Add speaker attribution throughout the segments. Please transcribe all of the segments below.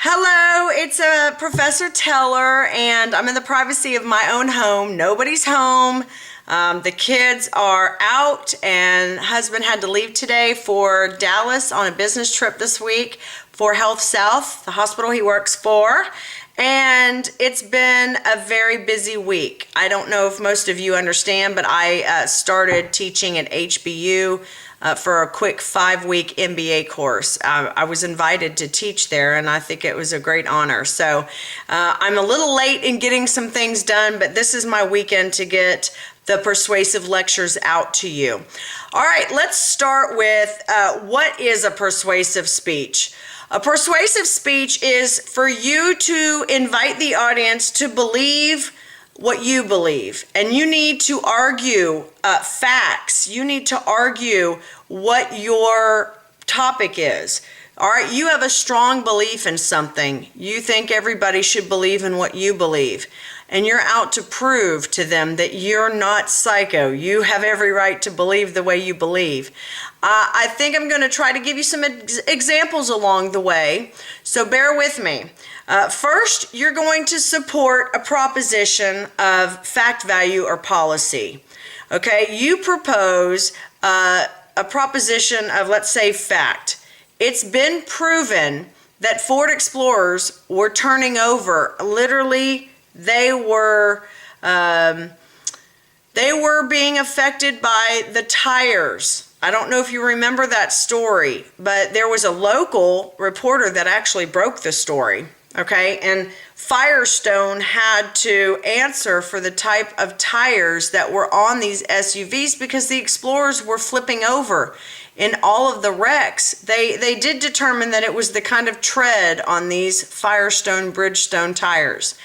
Speaker 1: Hello, it's Professor Teller, and I'm in the privacy of my own home. Nobody's home. The kids are out, and husband had to leave today for Dallas on a business trip this week for Health South, the hospital he works for. And it's been a very busy week. I don't know if most of you understand, but I started teaching at HBU for a quick 5-week MBA course. I was invited to teach there, and I think it was a great honor. So I'm a little late in getting some things done, but this is my weekend to get the persuasive lectures out to you. All right, let's start with what is a persuasive speech? A persuasive speech is for you to invite the audience to believe what you believe. And you need to argue facts. You need to argue what your topic is. All right, you have a strong belief in something. You think everybody should believe in what you believe. And you're out to prove to them that you're not psycho. You have every right to believe the way you believe. I think I'm going to try to give you some examples along the way, so bear with me. First, you're going to support a proposition of fact, value, or policy. Okay, you propose a proposition of, let's say, fact. It's been proven that Ford Explorers were turning over. Literally, they were being affected by the tires. I don't know if you remember that story, but there was a local reporter that actually broke the story, okay? And Firestone had to answer for the type of tires that were on these SUVs because the Explorers were flipping over in all of the wrecks. They did determine that it was the kind of tread on these Firestone Bridgestone tires.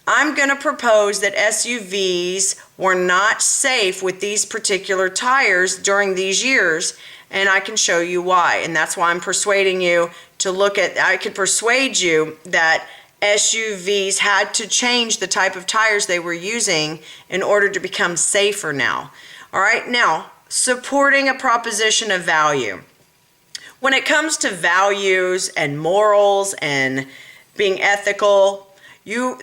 Speaker 1: I'm going to propose that SUVs were not safe with these particular tires during these years, and I can show you why. And that's why I'm persuading you to look at, I could persuade you that SUVs had to change the type of tires they were using in order to become safer now. All right, now, supporting a proposition of value. When it comes to values and morals and being ethical,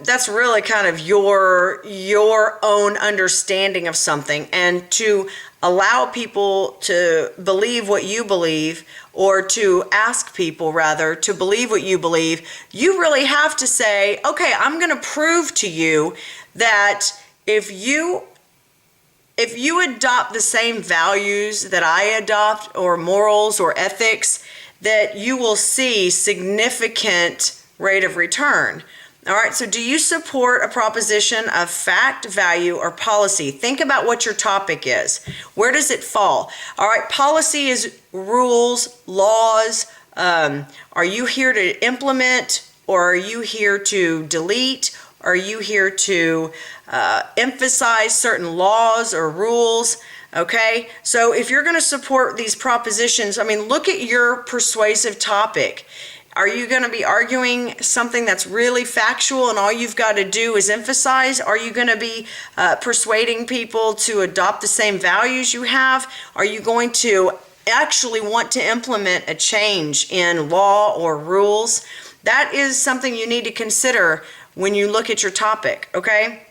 Speaker 1: that's really kind of your own understanding of something, and to allow people to believe what you believe, or to ask people rather to believe what you believe, you really have to say, okay, I'm going to prove to you that if you adopt the same values that I adopt, or morals or ethics, that you will see significant rate of return. All right, so do you support a proposition of fact, value, or policy? Think about what your topic is. Where does it fall? All right, policy is rules, laws. Are you here to implement, or are you here to delete? Are you here to emphasize certain laws or rules? Okay, so if you're going to support these propositions, I mean, look at your persuasive topic. Are you going to be arguing something that's really factual and all you've got to do is emphasize? Are you going to be persuading people to adopt the same values you have? Are you going to actually want to implement a change in law or rules? That is something you need to consider when you look at your topic, okay?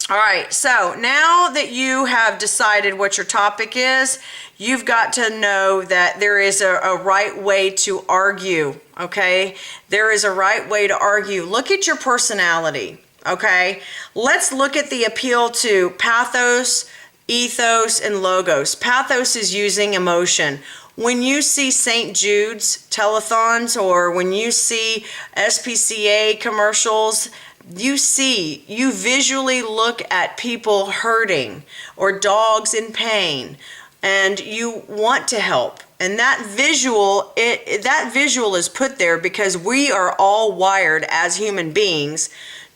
Speaker 1: All right, so now that you have decided what your topic is, you've got to know that there is a right way to argue, okay? There is a right way to argue. Look at your personality, okay? Let's look at the appeal to pathos, ethos, and logos. Pathos is using emotion. When you see St. Jude's telethons, or when you see SPCA commercials, you visually look at people hurting or dogs in pain, and you want to help. And that visual is put there because we are all wired as human beings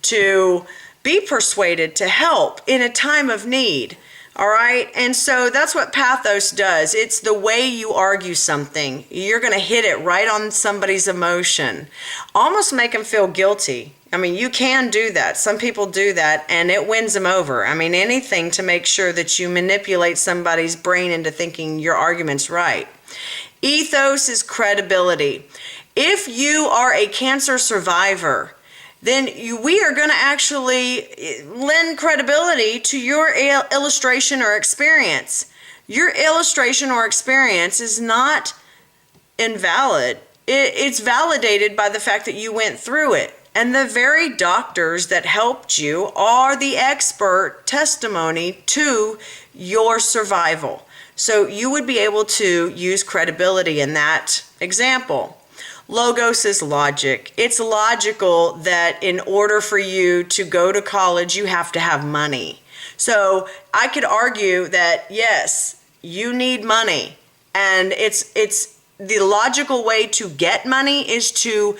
Speaker 1: to be persuaded to help in a time of need. All right, and so that's what pathos does. It's the way you argue something. You're going to hit it right on somebody's emotion, almost make them feel guilty. I mean, you can do that. Some people do that, and it wins them over. I mean, anything to make sure that you manipulate somebody's brain into thinking your argument's right. Ethos is credibility. If you are a cancer survivor, then we are going to actually lend credibility to your illustration or experience. Your illustration or experience is not invalid. It's validated by the fact that you went through it. And the very doctors that helped you are the expert testimony to your survival. So you would be able to use credibility in that example. Logos is logic. It's logical that in order for you to go to college, you have to have money. So I could argue that, yes, you need money. And it's the logical way to get money is to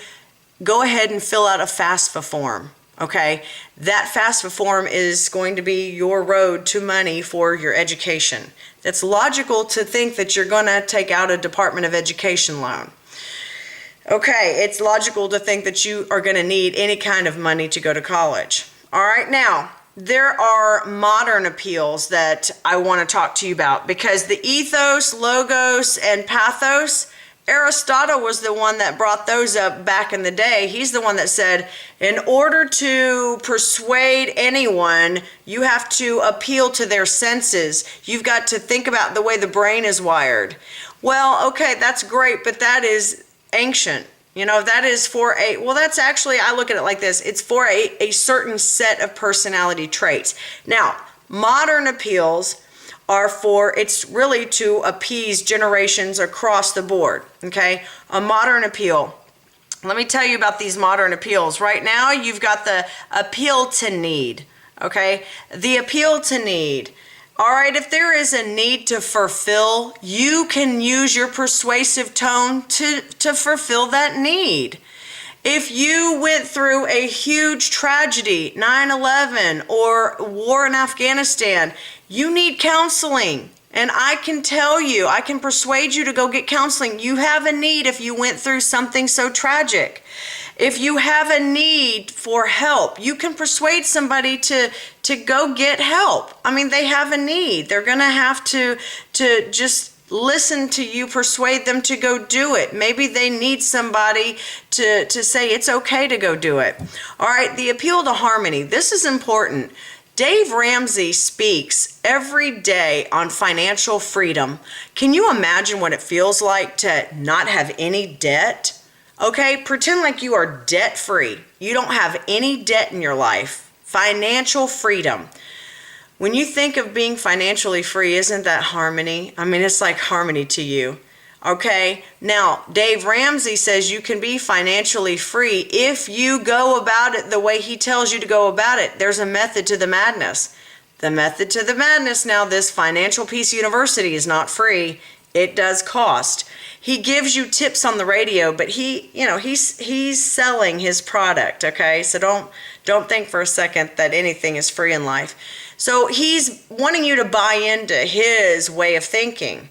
Speaker 1: go ahead and fill out a FAFSA form, okay? That FAFSA form is going to be your road to money for your education. That's logical to think that you're going to take out a Department of Education loan. Okay, it's logical to think that you are going to need any kind of money to go to college. All right, now, there are modern appeals that I want to talk to you about because the ethos, logos, and pathos, Aristotle was the one that brought those up back in the day. He's the one that said, in order to persuade anyone, you have to appeal to their senses. You've got to think about the way the brain is wired. Well, okay, that's great, but that is ancient. You know, that is for that's actually, I look at it like this. It's for a certain set of personality traits. Now, modern appeals are it's really to appease generations across the board, okay? A modern appeal. Let me tell you about these modern appeals. Right now, you've got the appeal to need, okay? The appeal to need. All right, if there is a need to fulfill, you can use your persuasive tone to fulfill that need. If you went through a huge tragedy, 9/11 or war in Afghanistan, you need counseling. And I can tell you, I can persuade you to go get counseling. You have a need if you went through something so tragic. If you have a need for help, you can persuade somebody to go get help. I mean, they have a need. They're going to have to just listen to you, persuade them to go do it. Maybe they need somebody to say it's okay to go do it. All right, the appeal to harmony. This is important. Dave Ramsey speaks every day on financial freedom. Can you imagine what it feels like to not have any debt? Okay, pretend like you are debt-free. You don't have any debt in your life. Financial freedom. When you think of being financially free, isn't that harmony? I mean, it's like harmony to you. Okay, now Dave Ramsey says you can be financially free if you go about it the way he tells you to go about it. There's a method to the madness. The method to the madness. Now, this Financial Peace University is not free. It does cost. He gives you tips on the radio, but he's selling his product, okay? So don't think for a second that anything is free in life. So he's wanting you to buy into his way of thinking.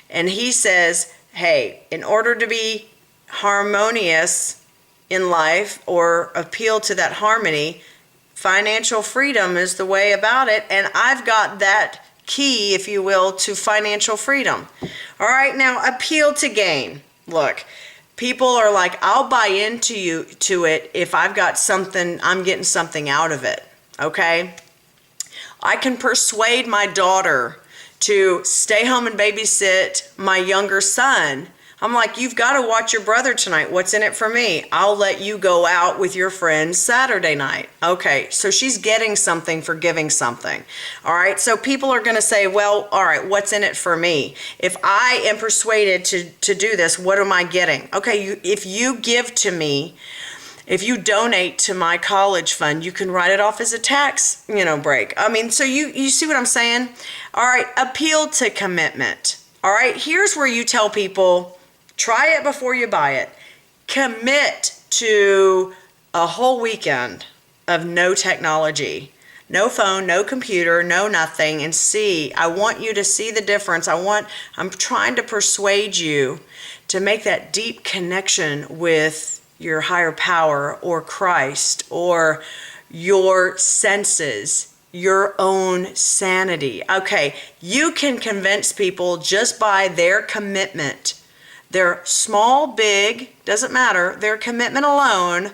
Speaker 1: And he says, hey, in order to be harmonious in life or appeal to that harmony, financial freedom is the way about it. And I've got that key, if you will, to financial freedom. All right, now appeal to gain. Look, people are like, I'll buy into it if I've got something, I'm getting something out of it, okay? I can persuade my daughter to stay home and babysit my younger son. I'm like, you've got to watch your brother tonight. What's in it for me? I'll let you go out with your friends Saturday night. Okay, so she's getting something for giving something. All right, so people are going to say, well, all right, what's in it for me? If I am persuaded to do this, what am I getting? Okay, if you give to me, if you donate to my college fund, you can write it off as a tax, break. I mean, so you see what I'm saying? All right, appeal to commitment. All right, here's where you tell people, try it before you buy it. Commit to a whole weekend of no technology, no phone, no computer, no nothing, and see. I want you to see the difference. I'm trying to persuade you to make that deep connection with your higher power or Christ or your senses, your own sanity. Okay, you can convince people just by their commitment their small, big, doesn't matter, their commitment alone,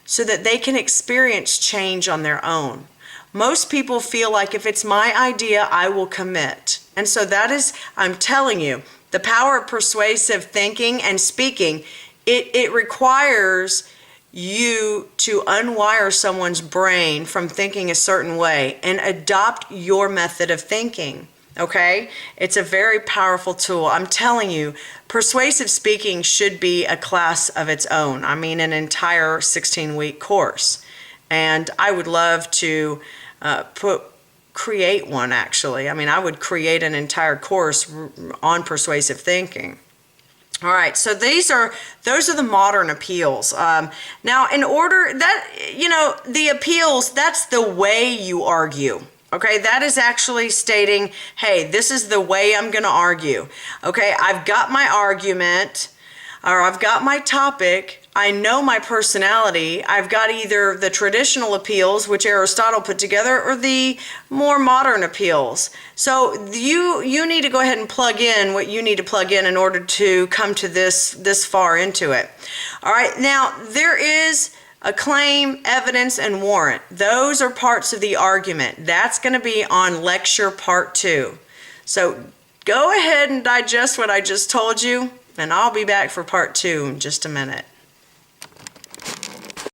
Speaker 1: so that they can experience change on their own. Most people feel like if it's my idea, I will commit. And so that is, I'm telling you, the power of persuasive thinking and speaking, it requires you to unwire someone's brain from thinking a certain way and adopt your method of thinking. Okay? It's a very powerful tool. I'm telling you, persuasive speaking should be a class of its own. I mean, an entire 16-week course. And I would love to create one, actually. I mean, I would create an entire course on persuasive thinking. All right, so those are the modern appeals. Now, in order that, the appeals, that's the way you argue. Okay, that is actually stating, hey, this is the way I'm going to argue. Okay, I've got my argument, or I've got my topic, I know my personality, I've got either the traditional appeals, which Aristotle put together, or the more modern appeals. So you need to go ahead and plug in what you need to plug in order to come to this far into it. All right, now there is a claim, evidence, and warrant. Those are parts of the argument. That's going to be on lecture part 2. So go ahead and digest what I just told you, and I'll be back for part 2 in just a minute.